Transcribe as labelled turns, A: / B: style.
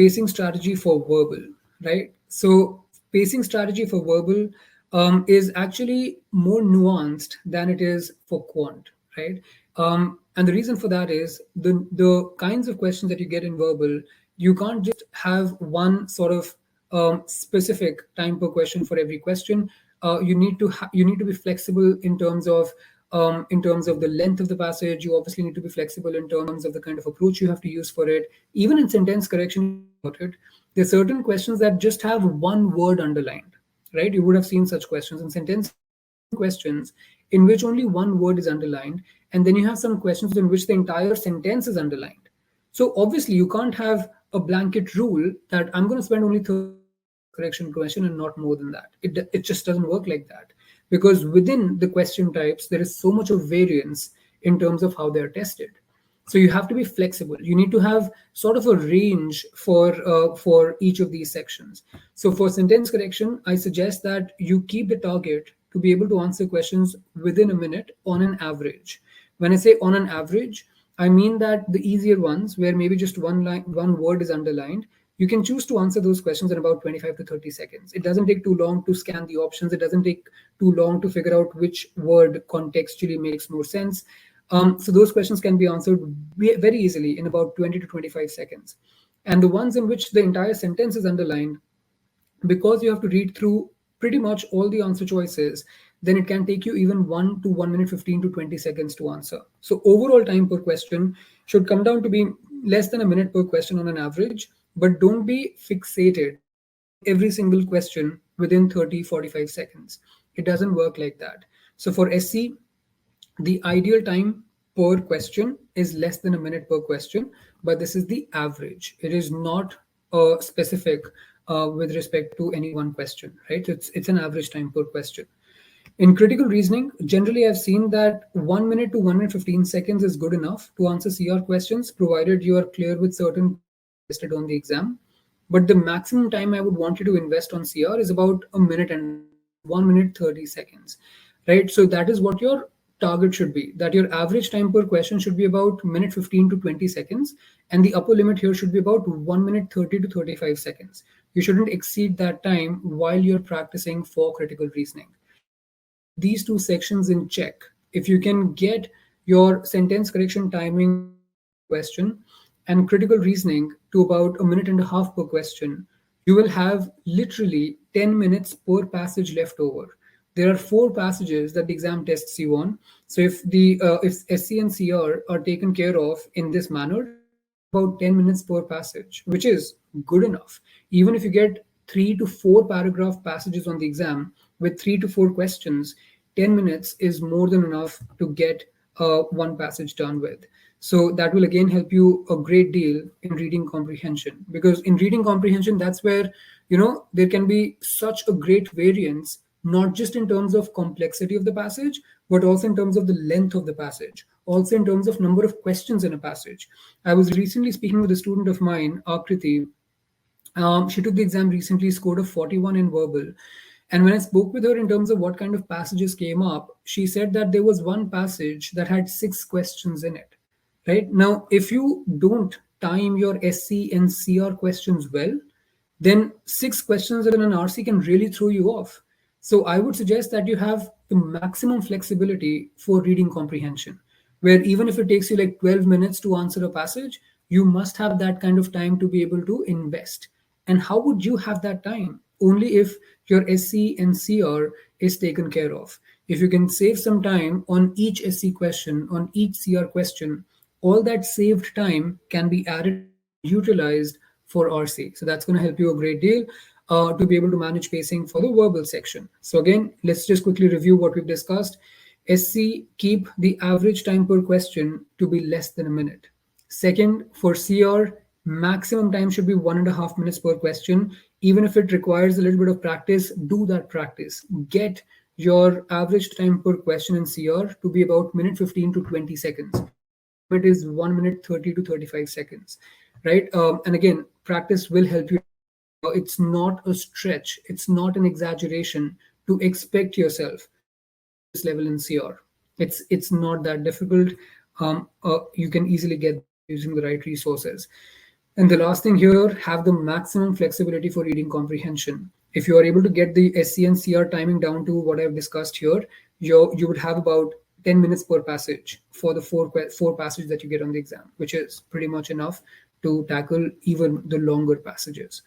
A: pacing strategy for verbal, right? So pacing strategy for verbal is actually more nuanced than it is for quant, right? And the reason for that is the kinds of questions that you get in verbal, you can't just have one sort of specific time per question for every question. You need to be flexible in terms of the length of the passage. You obviously need to be flexible in terms of the kind of approach you have to use for it. Even in sentence correction, about it, there are certain questions that just have one word underlined, right? You would have seen such questions in sentence questions in which only one word is underlined, and then you have some questions in which the entire sentence is underlined. So obviously, you can't have a blanket rule that I'm going to spend only 30 correction question and not more than that. It just doesn't work like that, because within the question types there is so much of variance in terms of how they're tested. So you have to be flexible. You need to have sort of a range for each of these sections. So for sentence correction, I suggest that you keep the target to be able to answer questions within a minute on an average. When I say on an average, I mean that the easier ones, where maybe just one word is underlined, you can choose to answer those questions in about 25 to 30 seconds. It doesn't take too long to scan the options. It doesn't take too long to figure out which word contextually makes more sense. So those questions can be answered very easily in about 20 to 25 seconds. And the ones in which the entire sentence is underlined, because you have to read through pretty much all the answer choices, then it can take you even 1 to 1 minute 15 to 20 seconds to answer. So overall time per question should come down to be less than a minute per question on an average, but don't be fixated every single question within 30-45 seconds. It doesn't work like that. So for SC, the ideal time per question is less than a minute per question, but this is the average. It is not specific with respect to any one question, right? It's an average time per question. In critical reasoning, generally I've seen that 1 minute to 1 minute 15 seconds is good enough to answer CR questions, provided you are clear with certain listed on the exam. But the maximum time I would want you to invest on CR is about a minute and 1 minute 30 seconds, right? So that is what your target should be, that your average time per question should be about minute 15 to 20 seconds, and the upper limit here should be about 1 minute 30 to 35 seconds. You shouldn't exceed that time while you're practicing for critical reasoning. If you can keep these two sections in check, if you can get your sentence correction timing per question and critical reasoning to about a minute and a half per question, you will have literally 10 minutes per passage left over. There are 4 passages that the exam tests you on. So if SC and CR are taken care of in this manner, about 10 minutes per passage, which is good enough. Even if you get 3 to 4 paragraph passages on the exam with 3 to 4 questions, 10 minutes is more than enough to get one passage done with. So that will again help you a great deal in reading comprehension, because in reading comprehension, that's where, there can be such a great variance, not just in terms of complexity of the passage, but also in terms of the length of the passage, also in terms of number of questions in a passage. I was recently speaking with a student of mine, Akriti. She took the exam recently, scored a 41 in verbal. And when I spoke with her in terms of what kind of passages came up, she said that there was one passage that had 6 questions in it. Right now, if you don't time your SC and CR questions well, then 6 questions in an RC can really throw you off. So I would suggest that you have the maximum flexibility for reading comprehension, where even if it takes you like 12 minutes to answer a passage, you must have that kind of time to be able to invest. And how would you have that time? Only if your SC and CR is taken care of. If you can save some time on each SC question, on each CR question, all that saved time can be added, utilized for RC. So that's going to help you a great deal to be able to manage pacing for the verbal section. So again, let's just quickly review what we've discussed. SC, keep the average time per question to be less than a minute. Second, for CR, maximum time should be 1.5 minutes per question. Even if it requires a little bit of practice, do that practice. Get your average time per question in CR to be about minute 15 to 20 seconds. It is 1 minute 30 to 35 seconds, right? And again, practice will help you. It's not a stretch. It's not an exaggeration to expect yourself this level in CR. It's not that difficult. You can easily get using the right resources. And the last thing here, have the maximum flexibility for reading comprehension. If you are able to get the SC and CR timing down to what I've discussed here, you would have about 10 minutes per passage for the four passages that you get on the exam, which is pretty much enough to tackle even the longer passages.